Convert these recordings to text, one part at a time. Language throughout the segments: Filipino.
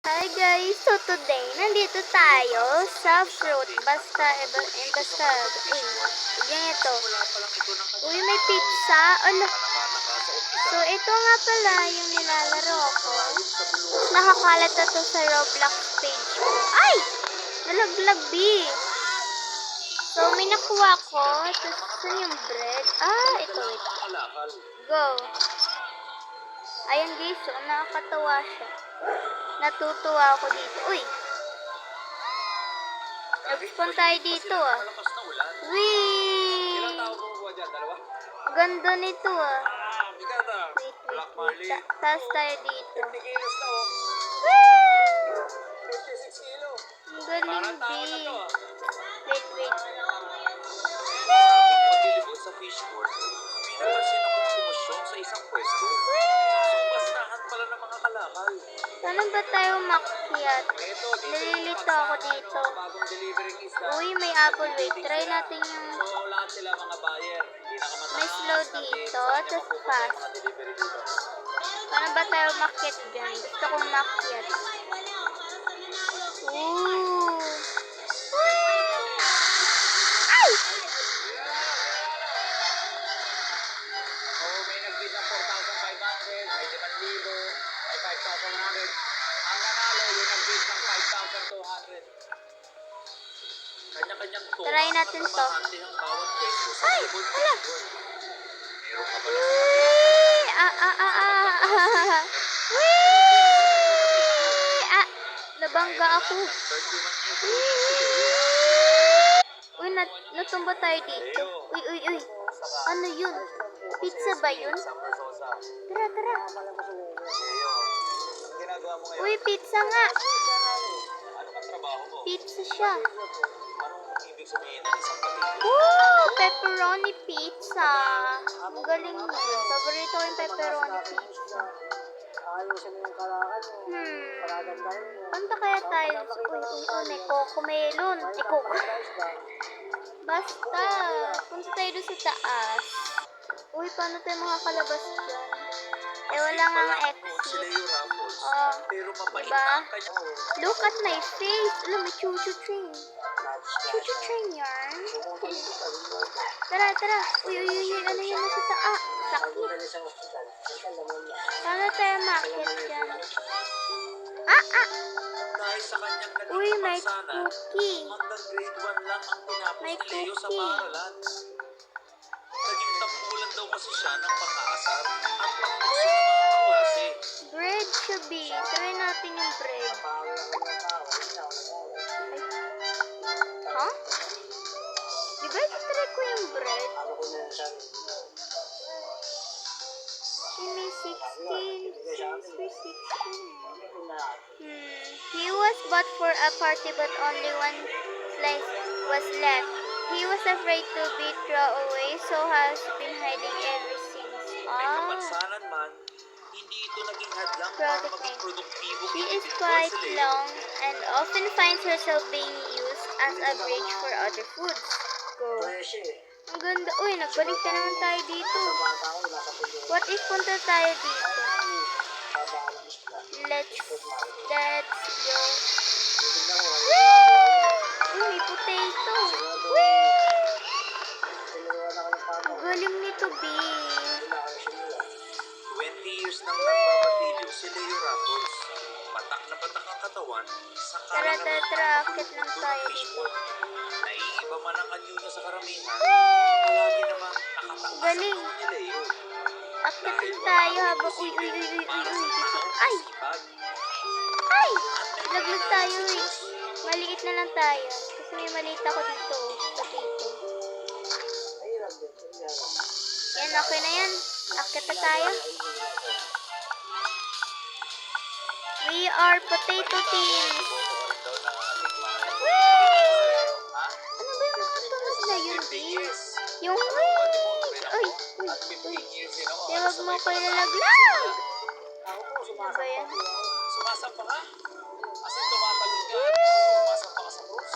Hi guys! So today, nandito tayo sa fruit. Basta, ganito. Uy, may pizza. Ala. So, ito nga pala yung nilalaro ko. Nakakalat na to sa Roblox page ko. Ay! Nalaglag, B. So, may nakuha ko. Tapos, saan yung bread? Ah, ito. Go. Ayan guys, so, nakakatawa siya. Natutuwa ako dito. Uy! Nag-spawn tayo dito ah. Wee! Ganda nito ah. Wait. Taas tayo dito. Woo! Ang galing di. Wait. Sa fishboard, pinapansin akong kumusyon sa isang pwesto. Bastahan pala ng mga kalakal. Saan ba tayo makyat? Nalilito ako dito. Uy, may apple. Wait, try natin yung... Lahat sila mga buyer. May slow dito, tapos fast. Paano ba tayo makyat dyan? Gusto kong makyat. Ooh! Ay! May nagbid ng 4,500, may 5,000, may 5,100. Ang nanalo, yung nagbid ng 5,200. Kanya-kanyang to. Try natin to. Ay! Hala! Meron ka pala Wee! Nabangga ako. Uy, natumba tayo dito. Uy. Ano yun? Pizza ba yun? Tara. Uy, pizza nga. Ano ba trabaho mo? Pizza siya. Anong ibig sabihin ng isang patito? Woo! Pepperoni pizza. Ang galing nun. Paborito ko yung pepperoni pizza. Punta kaya tayo. May cocomelon. Basta. Punta tayo doon sa taas. Uy, paano tayo makakalabas dyan? Wala nga nga exit. Oh, diba? Look at my face. Alam, may choo-choo train. Choo-choo train yarn. Tara. Uy. Ano yun nasa taas? Sakit. Paano tayo makit dyan? Dahil sa kanyang naging Uy, may kapansanan, cookie. hanggang grade 1 lang ang tinapos May ni Leo sa cookie. paaralan. Naging tampulan daw kasi siya ng pang-aasar at pang-tukso ng mga kaklase. Bread siya, B. Try natin yung bread. Huh? Diba try ko yung bread? She may 16. He was bought for a party but only one slice was left. He was afraid to be thrown away, so has been hiding ever since. May kapansanan man, hindi ito naging hadlang para Product maging name. produktibo She is individual quite si Leo. long and often finds herself being used as a bridge for other foods. Go. Ang ganda. Uy, nagbalik na naman tayo dito. What if punta tayo dito? Let's go. Uy, may potato. Whee! Ang galing nito, B. 20 years nang nagbabatilyo si Leo Raffles. Patak na patak ang katawan sa Tara, kalangan akit lang tayo dito. Naiiba man ang anyo niya sa karamihan, palagi namang nakataas Galing. ang ni Leo. Akit tayo habang uy. Para sa Dito. taong Ay! masipag. Ay! At may Laglag panalo tayo si eh. Diyos. Maliit na lang tayo. Kasi may maliit ako dito. Potato. Yan, okay na yan. Akit na tayo. We are potato teams. Whee! Ano ba yung mga tunog na yun, B? Yung whee! Uy. Tawag mo ko ilalaglag. Ano ba yan? Sumasampa ka? As in tumatalon ka? Sumasampa ka sa cross?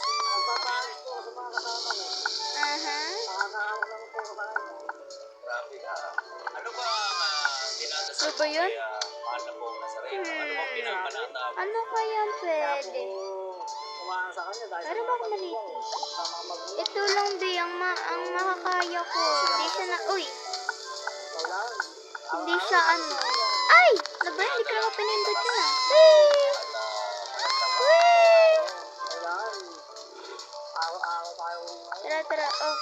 Grabe ka. Ano ba ang dinadasal Ano ba yun? kaya mahal na po ang Nazareno? Ano bang pinapanatawag? Ano kaya pwede? Kumahan sa kanya dahil Pero bakit malito? tama magulang. Ito lang, B, ang makakaya ko. Hindi siya na, uy, Kailangan. hindi siya ano. Ay! Ano ba? Hindi ko naman pinindot yun ah. Whee! Whee! Kailangan. Araw-araw tayo. Tara, tara, oh.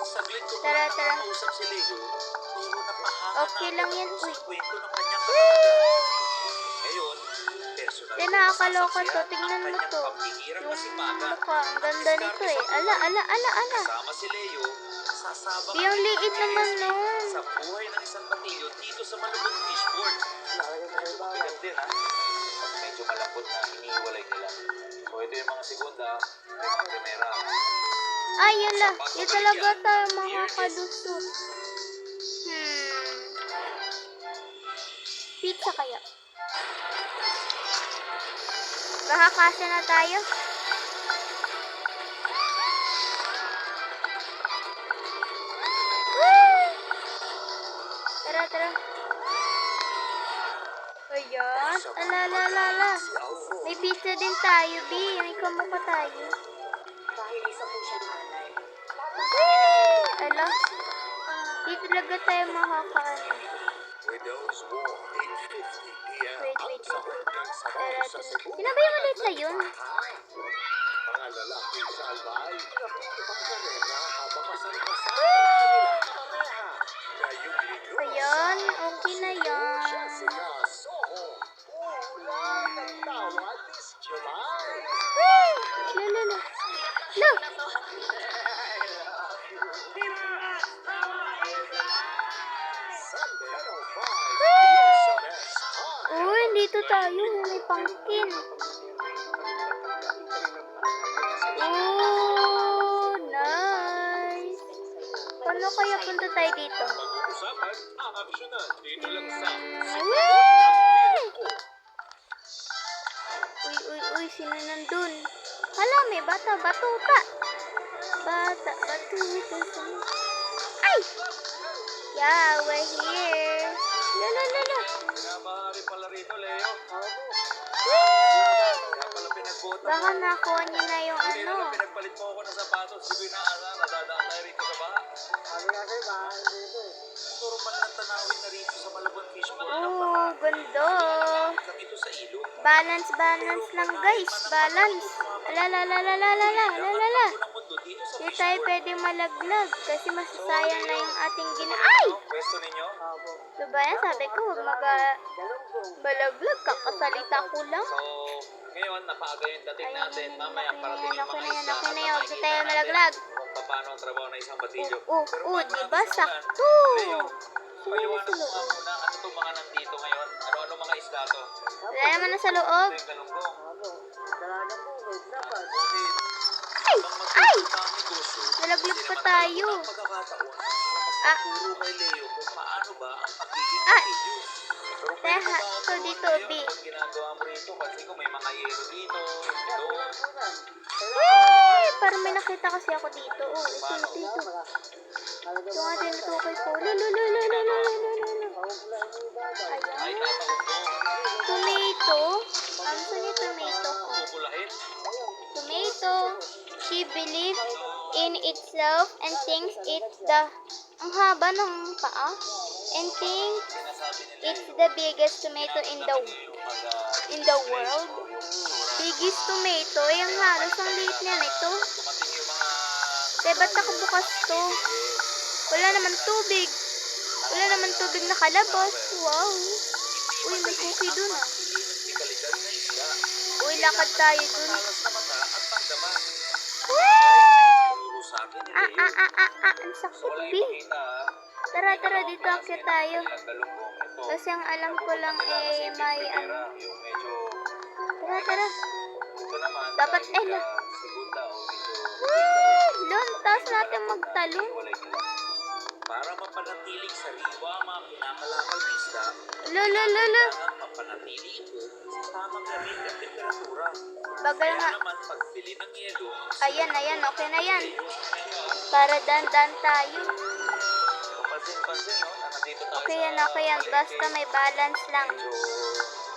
Saglit ko Tara, pa tara. nakausap si Leo, puro napahangan Okay lang yan, uy. sa kwento ng kanyang kapatid. Ngayon, personal Hindi, na nakakaloka masasaksihan to. ang Tignan mo kanyang to. pambihirang Yung kasipagan. mukha, ang ganda nito eh. Ala, ala, ala, ala. Kasama si Leo, sasabak Di, ang liit naman nun. sa buhay ng isang batilyo dito sa Malubog Fishboard. Bigat din ha. Pag medyo malambot na, iniiwalay nila. So ito yung mga segunda, ito yung mga primera. Ay, yun lang. Yun talaga tayo makakalusot. Pizza kaya. Baka kasya na tayo. Woo! Tara, tara. Ayan. Ala, ala, ala, ala. May pizza din tayo, B. May kamukha tayo. Dahil isa po siya nanay. Woo! Ala. Di talaga tayo makakaano. Widows War, 8:50 p.m. Wait, wait, sa wait. Hordang Sabaw Tara, sa tara. Cebu. Sino ba yung ulit na yun? Mga lalaki sa albay, nakikipagkarera habang kasal-kasal ang Woo! kanilang kapareha. Ngayong linggo, Ayan, okay na yan. siya sila Soho. Ulan ng tawa this July. Woo! La, la, la. La! Sunday at 05 Woo! SMS time. Uy, dito tayo. May pumpkin. Oh, nice. Paano kaya punta tayo dito? Pag-uusapan ang aksyonan dito lang sa Woo! Uy, uy, uy. Sino nandun? Hala, may bata. Batuta. Bata. Batuta. Ay! Yeah, we're here. La, la, la, la. Nabahari pala rito, Leo. Woo! Kaya pala pinagbuhat Baka nakuha niyo na yung Hindi ano. na pinagpalit mo ako ng sapatos. Hindi ko inaasa. Nadadaan tayo rito sa baha. Sabi nga sa'yo, bahay dito eh. Puro man lang tanawin na rito sa Malabon Fishboard. Oh, ganda. Lang ito sa ilog. Balance, balance lang guys. Balance. La, la, la, la, la, la, la, la, la, la. Ang mundo dito sa Hindi tayo pwede malaglag kasi masasayang na yung ating Ay! pwesto ninyo. Opo. Diba yan? Sabi ko, huwag Galunggong. malaglag. Kakasalita ko lang. So, ngayon, napaaga yung dating natin. Mamaya, parating yung Okay mga na yan, isda. okay na at yan. Huwag na makikita tayo natin malaglag. Kung paano ang trabaho ng isang batilyo. Oh, Pero oh, bago diba? natin simulan, Sakto. Leo, Sino paliwanag nasa mo nga loob? muna ano itong mga nandito ngayon. Ano-ano mga isda to? Wala naman na sa loob. Ito yung galunggong. Opo. Dalagang bukid. Dapat. Bukid. Ay! Habang Ay! magtutupa ang negosyo, Nalaglag pa sinamantala tayo. ko ng pagkakataon Ah. para magtuturo kay Leo kung paano ba ang pagiging Ah. batilyo. Pero pwede Teha, ba ako so turuan dito, Leo B. ano bang ginagawa mo rito? Kasi kung may mga yero dito, doon. Wee! Parang may nakita kasi ako dito. Oh, ito, ito, ito. Ito nga din ito kay Paul. Lululululululululul. Ay, Ayan. tataog mo. Tomato. Ano sa niya tomato ko? Pupulahin. Tomato. She believes in itself and thinks it's the... Ang haba ng paa. And thinks Sinasabi nila it's the biggest tomato in the world. Biggest tomato. Eh, ang halos ang liit niyan. Ito. dumating yung mga Ba't nakabukas to? Wala naman tubig. Wala naman tubig na kalabas. Wow. Uy, may cookie dun ah. kalidad na isda. Uy, lakad tayo dun. Talas na mata at pandaman. Woo! Turo sa akin ni Ah, Leo. ah, ah, ah, ah. Ang So, sakit, walang B. ipakita ha. Tara, tara, dito akit tayo. Ang galunggong ito. Kasi ang alam ko lang eh, may ano. Yung medyo, Tara, tara. ito naman, Dapat, dahil eh, sa segunda o medyo, Woo! Luntas natin magtalon. walay nila. Para mapanatiling sariwa ang mga kinakalakal na isda, Lolo, lolo. kailangan mapanatili ito sa tamang lamig at temperatura. Bagal Kaya nga. naman, pagbili ng yelo, Ayan, ayan. Okay na yan. Para dandan tayo. pansin-pansin, no? Na nandito tayo Okay yan, sa okay yan. palengke. Basta may balance lang. Medyo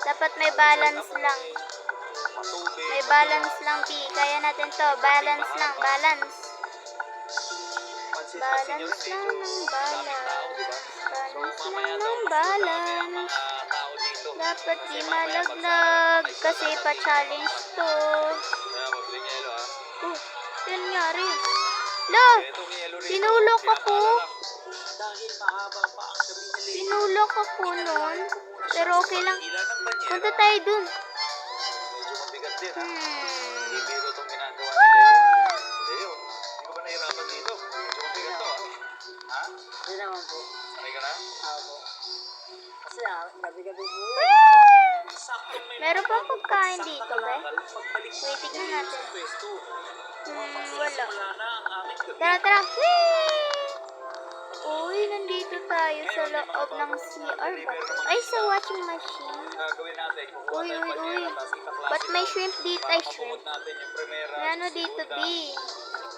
Dapat may balance lang. matubig. May balance lang, B. Kaya natin to. Balance lang, balance. Pansin-pansin nyo Balance rin, lang medyo ng daming tao, balance. di ba? Balance mamaya lang daw, ng mas madami ang balance. mga tao dito. Dapat Kasi di mamaya malaglag pagsama, kasi may pa-challenge to. Kaya mabiling yelo, ha? Yun nangyari. Lo! Itong yelo rito, Sinulok ako. pinapaalala. Dahil mahaba pa ang gabi ni Leo. Sinulok ako nun. Pero okay lang. Ilan ng banyera? Punta tayo dun. Medyo mabigat din, ha? Hindi Hmm. biro itong ginagawa ni Leo. Leo, hindi ka ba nahirapan dito? Medyo mabigat to, ha? Ha? Hindi naman po. Sanay ka na? Ako. Kasi gabi-gabi po. Saktong may Meron mga pa bagong pagkain bagsak dito, na be? kalakal, pagbalik Wait, tignan natin. sa pwesto. Wala. Wala na ang aming gabi. Tara, tara. Uy, nandito tayo sa loob ng CR ba? Ay, sa washing machine. Gagawin natin, kukuha Uy, tayong uy, uy. banyera, tapos ikaklase Ba't may lang shrimp dito? para Ay, mapuhod shrimp. natin yung primera, May ano dito, segunda, B?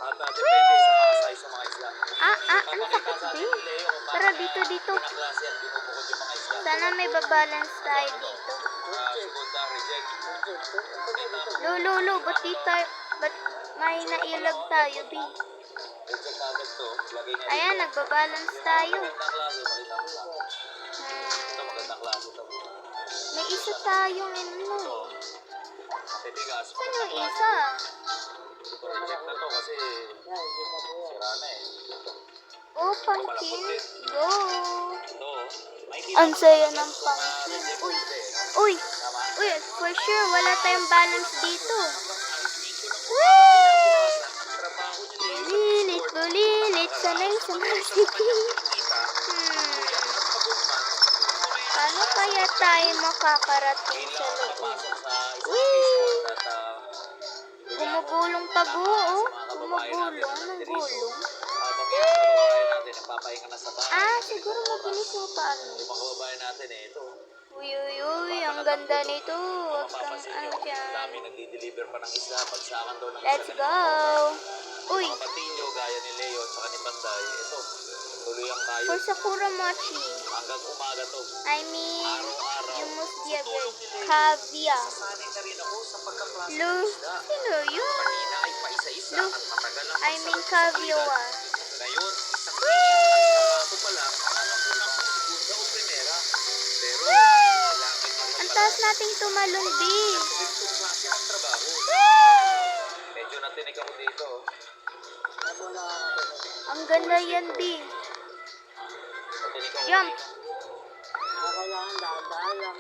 at depende sa mga size ng mga isla. Ano Papakita sakit, sa B? atin ni Leo kung Tara, paano dito, niya dito. pinaklase at binubukod yung mga isla. Sana may babalance tayo dito. Segunda, reject. Lolo, ba't di tayo, ba't may nailag tayo, B? Reject natin to. Lagay niya Ayan, dito. nagbabalance tayo. Magandang klase, makita mo lang. Ito, Hmm, magandang klase to. may isa tayong ano. Titigas. Saan yung isa? Ito, reject na to kasi sira na eh. Oh, pumpkin. Go! Ito, may Ang saya ng kung pumpkin. reject Uy, ulit eh. uy, Tama? uy, for sure, wala tayong balance dito. Trabaho niyo Leo. Bulilit, bulilit, sanay sa city. Paano kaya tayo makakarating sa loob? Whee! Gumugulong pa buo. Gumugulong, anong gulong? Nagpapahinga na sa bahay. Ah, siguro mabilis yung paano. Yung mga kababayan natin eh, ito. Uy, uy, uy, ang ganda nito. Huwag kang Mapapansin ano nyo, dyan. dami nagdi-deliver pa ng isla. Pagsakan daw ng Let's isla go! Uy, Mga patinyo, gaya ni Leo at saka ni Panday, ito, tuloy ang kayo. for Sakura Mochi. Hanggang umaga to. I mean, Araw-araw. you must be a good caviar. Sasanay na rin ako sa pagkaklase Lu, ng isda. sino yun? Kanina ay paisa-isa Lu, at matagal ang I mean pagsarap sa caviar. kalidad. Ngayon, isang tingin at trabaho pa lang ang unang segunda o primera. Pero, kailangan Ang taas nating tumalon, B. ganitong klase ng trabaho. Medyo natinig ako dito. Ang ganda yan, B. Natinig ako Jump. dito. Kailangan dahan lang.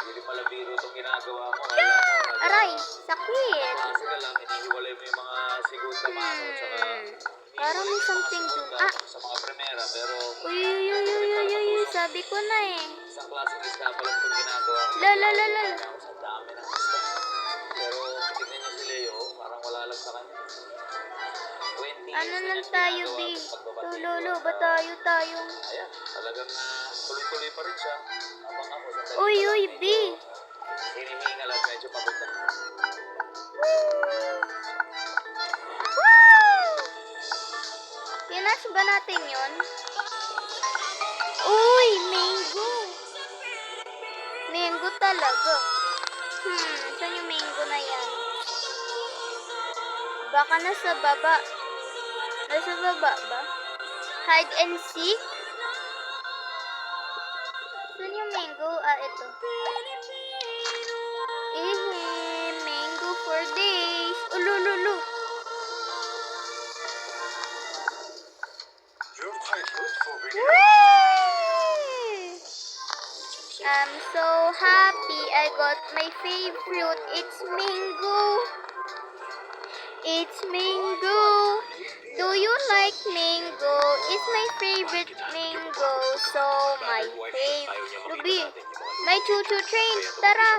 Hindi pala biro itong ginagawa mo. Alam mo, Aray, sakit. kasi ka lang, inihiwalay mo yung mga segunda mano, tsaka Parang may something dun. Ah, sa mga primera, pero uy, uy, uy, uy, uy, uy, uy, sabi ko na eh. isang klaseng isda pa lang itong ginagawa mo. La, la, la, la. Kaya ako sa dami ng isda. Pero tignan niyo si Leo, parang wala lang sa kanya. 20 Ano years na lang niyang tayo, ginagawa B? itong pagbabati. Lolo, ba tayo? Ayan, talagang tuloy-tuloy pa rin siya. Habang ako sa Uy, uy, B. hinihingal at medyo pagod na. Pinash ba natin yun? Uy, mango. Mango talaga. Saan yung mango na yan? Baka nasa baba. Nasa baba ba? Hide and seek? Saan yung mango? Ah, ito. Mango for days. Ulululu. I'm so happy I got my favorite fruit. It's mango. It's mango. Do you like mango? It's my favorite mango. So my favorite. Ruby, may chuchu train. Tara.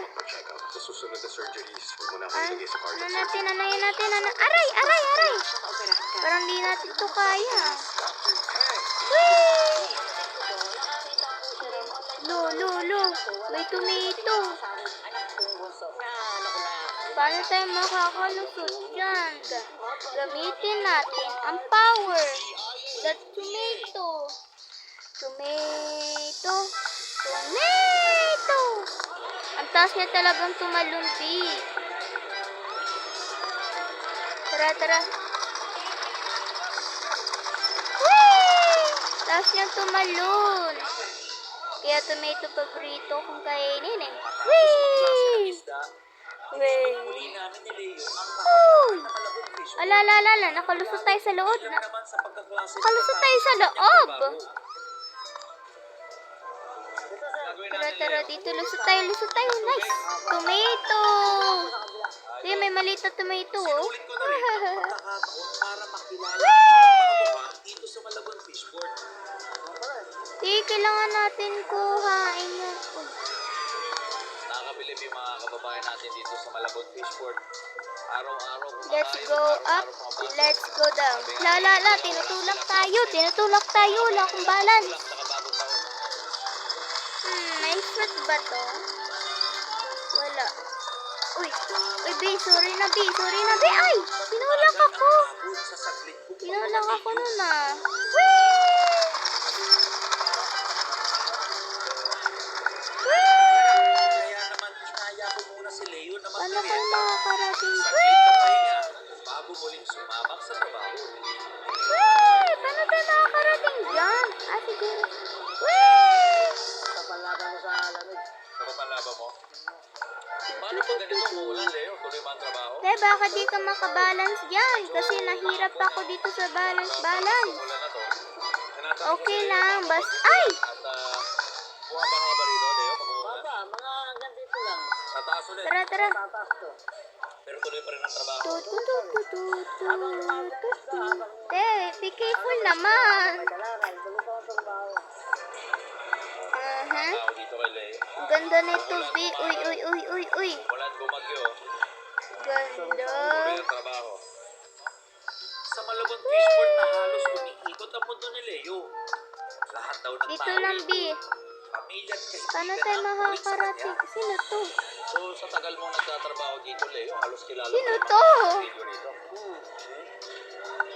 Sa susunod na surgeries, huwag mo na ako Ay, ilagay sa ano cardiac natin, ano natin, ano. Aray, aray, aray. Parang di natin to kaya. Whee! Lo. May tomato. Paano tayo makakalusot dyan? Gamitin natin ang power. The tomato. Tomato. Ang taas niya talagang tumalon, B. Tara, tara. Whee! Taas niya tumalon. Kaya tomato paborito kong kainin eh. Whee! Whee! Muli namin ni Leo ang Woo! nakalabog fish. Alala, nakalusot tayo sa loob. Yan naman sa pagkaklase. Nakalusot tayo sa loob. Gagawin Tara, natin, tara, Leo. dito. Lusot tayo. Nice. Tomato. Di, may maliit na tomato, oh. Ulit ko na rin ang pagkakataon para makilala ang ibang mga mukha dito sa Malabon Fishport. Di, kailangan natin kuhain yun. Uy. Nakakabilib yung mga kababayan natin dito sa Malabon Fishport. Araw-araw kumakain. Let's go up. araw-araw pumapasok. Let's go down. La. Tinutulak tayo. Wala akong balance. Lang sa kabagong taon. May fruit ba to? Wala. Uy, B, sorry na, B. Ay, tinulak ako. Abot sa saglit kung Tinulak ako nun, ah. Whee! kaya naman inaya ko muna si Leo na Paano kayo magmerienda. makakarating? Saglit na pahinga bago muling sumabak sa trabaho. Whee! Paano tayo makakarating dyan? Siguro. Whee! Sa papanlaban mo? Paano pag ganito umuulan, Leo? Tuloy ba ang trabaho? Baka di ka makabalance dyan kasi nahirap ako dito sa balance. Umulan na to. Tinatanong Okay ko si Leo, lang, paano bas. pag- Ay! At bumabaha ba rito, Leo, pag umuulan? Mga hanggang dito lang. Tataas ulit. Tara. Tatas to. Pero tuloy pa rin ang trabaho. Be careful naman. Kailangan, tuloy pa ang trabaho. Tao dito kay Leo. Ang ganda nito, B. Uy. Walang bumagyo. Ganda. Tuloy ang trabaho. Sa Malabon Fishport na halos umiikot ang mundo ni Leo. Lahat daw ng Dito tao lang, B. pamilya at kaibigan Paano tayo ang tuwid sa makakarating? kanya. Sino to? So, sa tagal mong nagtatrabaho dito, Leo, halos kilala Sino mo yung to? mga video rito.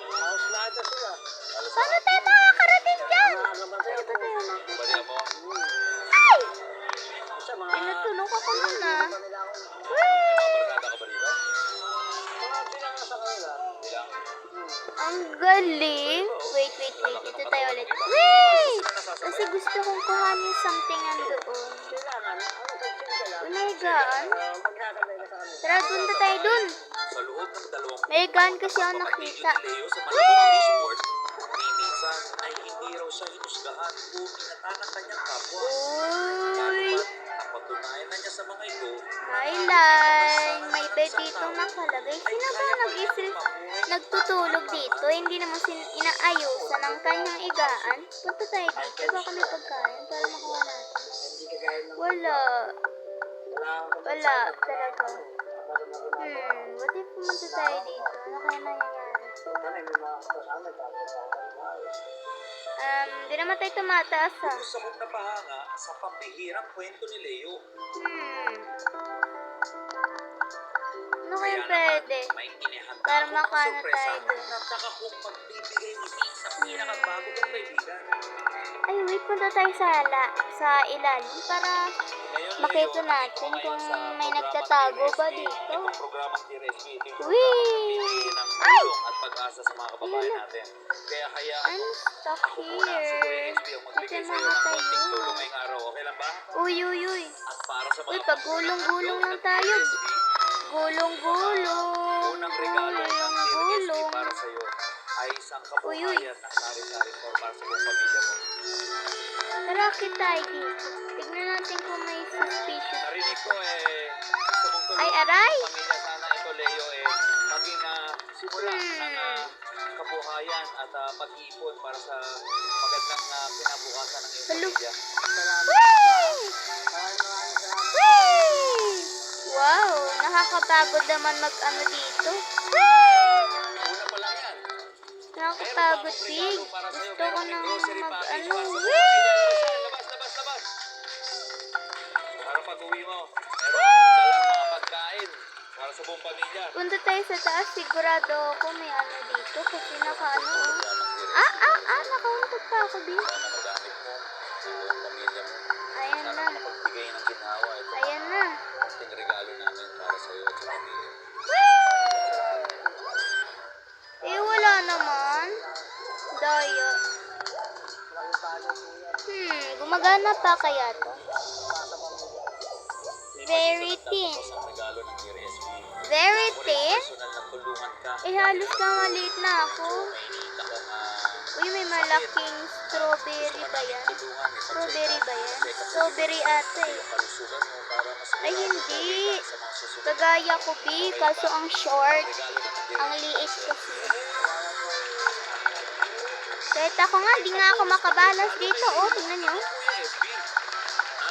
Halos lahat na sila. Halos Paano tayo makakarating dyan? Mga naman tayo. balihan mo. Ay! Isa mga... Tinutulog ako nun, ah. Kanila ako. Mga barkada ka ba rito? Mga bilang nga sa kanila. Bilang. Ang galing. Wait. Dito tayo ulit. Wait! Kasi gusto kong kuhanin something doon. Kailangan, pag-chill ka lang. May gun? Magsasabay ka sa kanila. Tara, punta tayo dun. Sa loob ng 2 May gun kasi ako nakita. ni Leo sa Malabon Fishport, ni minsan ay hindi raw siya hinusgahan o pinata ng kanyang kapwa. Uy! Napatunayan na niya sa mga ito, Highline! May bed dito nakalagay. Sino ba nagtutulog dito? Hindi naman inaayusan ang kanyang igaan. Punta tayo dito. Baka may pagkain para makuha natin. Hindi ka gaya ng... Wala. Wala. Talaga. What if pumunta tayo dito? Ano kaya nangyayari? May mga kasama. Di naman tayo tumataas, ha? gusto kong napahanga sa pambihirang kwento ni Leo. Ano kaya pwede? May inihanda Para akong makano sorpresa tayo dun. na saka kong pagbibigay ni sa pinakabago kong kaibigan. Ay, wait. Punta tayo sa ilalim para Ngayon, makita Leo, natin nandito kung ngayon sa may programang nagtatago ba TRSP. dito. Itong programang TRSP, ito yung Whee! programang nagbibigay ng Ay! tulong at pag-asa sa mga kababayan natin. Kaya hayaan I'm mo, stuck ako muna si here. TRSP ang magbigay Kasi sa iyo ng konting makatayo. tulong ngayong araw. Okay lang ba? Uy. At para sa mga Uy, pagulong-gulong lang tayo. Gulong-gulong. unang regalo ng TRSP Gulong-gulong. para sa iyo ay isang Uy. kabuhayan na sari-sari store para sa buong pamilya mo. Tara, tayo dito. Tignan natin kung may suspicious. Narinig ko gusto mong tulungan Ay, aray! ang pamilya sana ito, Leo, maging simula ng kabuhayan at pag-iipon para sa magandang kinabukasan ng iyong Hello. pamilya. Whee! Whee! Wow, nakakapagod naman mag-ano dito. Whee! Una pa lang yan. Nakakapagod, Big. Para sa'yo, Gusto ko may nang grocery package mag-ano. para sa buong Whee! pamilya. Labas. Para pag-uwi mo, meron kang dalang mga pagkain para sa buong pamilya. Punta tayo sa taas. Sigurado ako may ano dito. Kasi naka-ano, oh. Programang TRSP Nakauntot pa ako, Big. na magamit mo sa buong pamilya mo. Ayan Sana na. makapagbigay ng ginhawa ito. Ayan na. Gagana pa kaya to? Very thin. Ang regalo ng Dear SB. Very thin? Personal na tulungan ka. Eh, halos ka maliit na ako. May iniita kang Uy, may malaking strawberry ba yan? Strawberry ba yan? Strawberry ata eh. kalusugan mo para mas Ay, hindi. sa mga susunod Kagaya ko, B. Kaso ang short. regalo ng Dear Ang liit kasi. Kahit ako nga, di nga ako makabalance dito. Oh, tingnan nyo. Kuya SB.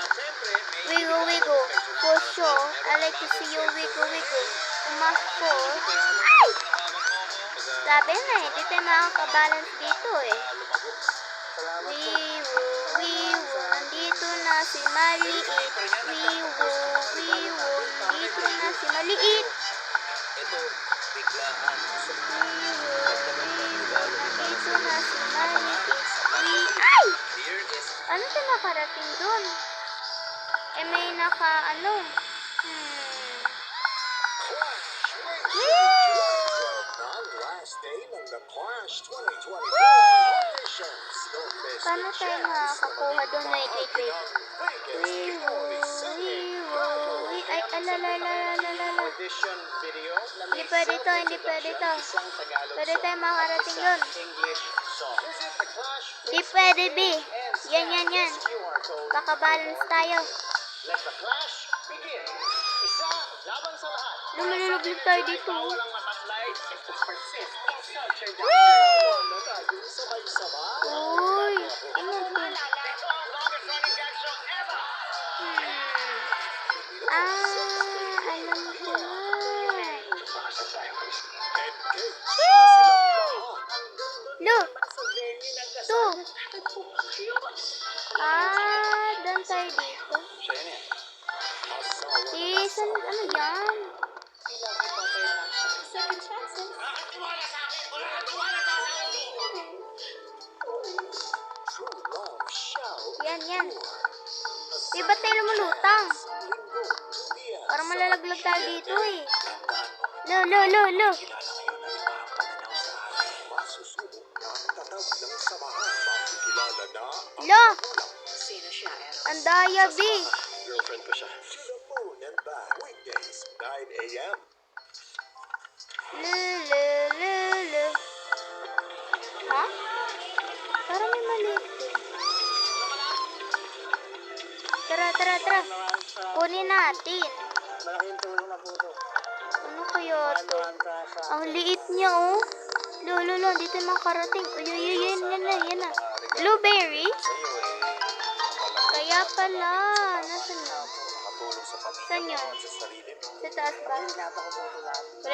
Siyempre, may Wiggle, wiggle. For sure. I like to see you wiggle, wiggle. Umakfor. Ay! Sabi na eh, di tayo makakabalance dito eh. Wiwo, wiwo, nandito na si maliit. Wiwo, wiwo, nandito na si maliit. ito, biglaan. Wiwo, wiwo, nandito na si maliit. Ay! Dear SB. Ano ito nakarating dun? Eh may naka ano? Non-last day ng The Clash 2024 auditions. Don't miss Paano the tayo chance makakakuha na dun? Wait, wait, wait. Wigo, Ay, alalalalala. Audition video na Hindi pwede to, hindi pwede to. isang Tagalog Pwede song, tayo makarating dun. English song. Visit the Clash Hindi pwede, B. and Yan, yan, yan. QR code. Kakabalance tayo. Let the Clash begin. Isa laban sa lahat. Lumilulublig tayo dito. Walang mataslay if to persist in such a Yung sabay-sabay. Uy, ano to? Ito ang longest running gag show ever. Alam ko na. Engage na silang lahat. Look! To! Doon tayo dito. Siya yun eh. Asawa Saan, ano yan? True love shall Yan, yan. Di ba tayo lumulutang? linggo to the end. Parang malalaglag tayo dito eh. Lo. Masusubok na ang tatag ng samahan. Makikilala na ang Lo! magulang. Ang daya, B. Girlfriend ko siya. To the moon and back. Weekdays, 9 a.m. Lo. Ha? Parang may maliit eh. Tara. Kunin natin. Malaking tulong na po ito. Ano kaya to? Ang liit niya, oh. Lo, dito makarating. Uy, yan na. Blueberry? Sa'yo Kaya pala. Nasaan na? matulong sa pamilya Saan yun? at sa sarili mo. Sa taas ba? Wala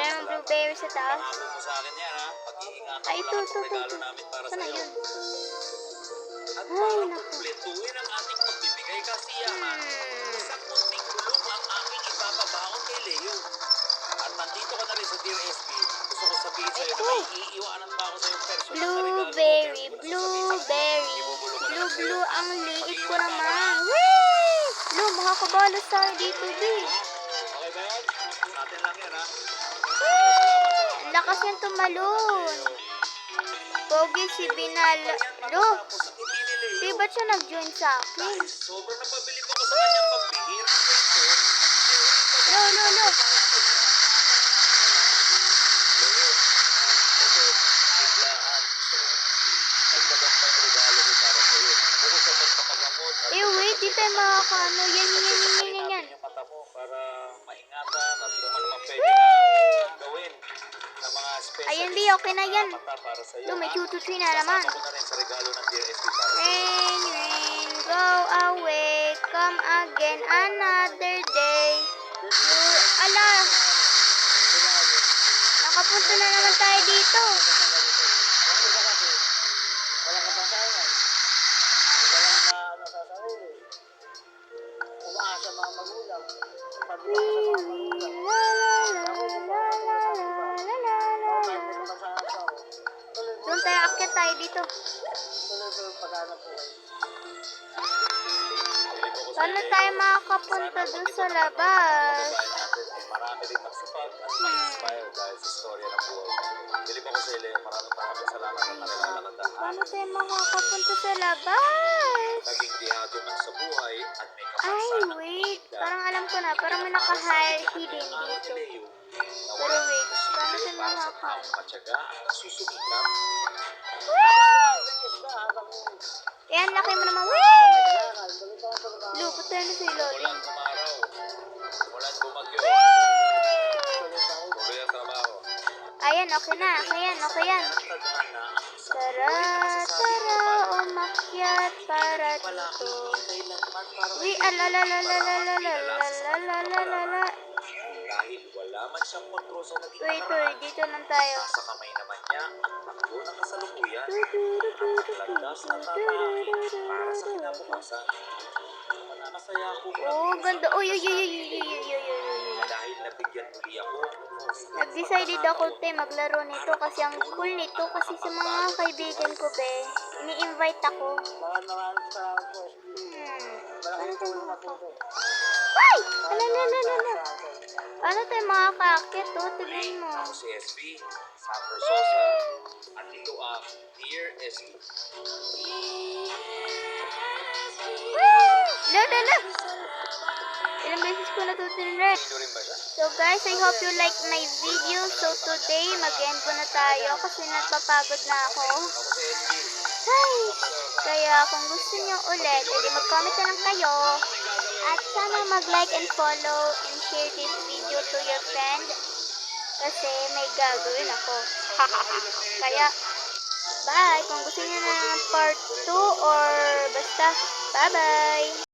namang blueberry sa taas? Pangako mo sa akin yan ha. Pag-iingatan Ay, mo ito. lahat ng regalo namin para Saan na sa'yo. yun? At Ay, para naku. kumpletuhin ang ating pagbibigay kasiyahan, isang kunting tulong ang aking ipapabaon kay Leo. At nandito ka na rin sa Dear SB. Gusto ko sabihin sa'yo na Ito. may iiwanan pa ako sa'yo personal na regalo. Blueberry. Blue. Ang liit ko naman. Whee! Blue, makakabalas tayo dito, B. Okay ba yan? Sa atin lang yan ha. Ang lakas niyang tumalon. Pogi si Binala. Lo, Tapos ang hindi ni Leo. di ba't siya nag-join sa akin? Dahil sobrang napabilib ako sa kanyang pagbihir ng kwento, Lo. Leo, ito, biglaan. Nagdagang pang regalo ko para sa'yo. Bukod sa pagpapagamot at Wait, di tayo makakaano. Yan. natin yung mata mo para maingatan at kung ano man pwede na gawin ng mga specialist Ayun, B, okay na yan. mata para sa'yo. Lo, may ha? tututoy na naman. Kasama ko na rin sa regalo ng Dear SB para sa'yo. Rain, go away, come again another day. Ala, nakapunta na naman tayo dito. Walang kapansanan. Walang ano sa sarili. Umaasa mga magulang. Pagbilang sa mga magulang. Kahit may kapansanan pa ako. Doon tayo, akyat tayo dito. Tuloy ko yung paghanap buhay. Paano tayo makakapunta doon sa labas? Marami rin magsipag at ma-inspire dahil sa storya ng buhay. Bilib ako sa iyo, maraming salamat at nakalala ka. Paano tayo makakapunta sa labas? Naging dihado magbago man sa buhay at may Ay, kapansanang wait. itinda, Parang alam ko na. Parang may naka-hidden dito. Pero wait, paano din makaka? matyaga at nagsusumikap. Yan, laki mo naman. Wait! Lupot na na si Loli. Mulan umaraw, mulan bumagyo, tuloy ang trabaho. Ayan, okay na. Okay yan. Tadhana, Tara, umakyat para dito. Uy, alalalalalalalalalalala. dahil wala man siyang kontrol sa naging Uy, nakaraan, dito lang tayo. sa kamay naman niya ang takbo ng kasalukuyan at landas na tatahakin para sa kinabukasan. Nakasaya ako Oh, ganda. Uy. dahil nabigyan muli ako. Nag-decided ako, te, maglaro nito kasi ang cool nito kasi sa mga kaibigan ko, be. Ini-invite ako. Ay! Alalalala. Paano tayo makakakit, oh? Tignan mo. Ako si SB, Summer Sosa, at ito ang Dear SB. Lala! Ilang beses ko na ito tinrek. Sino rin ba siya? So guys, I hope you like my video. So today, mag-end ko na tayo kasi napapagod na ako. Ako si SB. Ay! Kaya kung gusto nyo ulit, edi mag-comment na lang kayo. At sana mag-like and follow and share this video to your friend. Kasi may gagawin ako. Kaya, bye! Kung gusto nyo na ng part 2 or basta, bye-bye!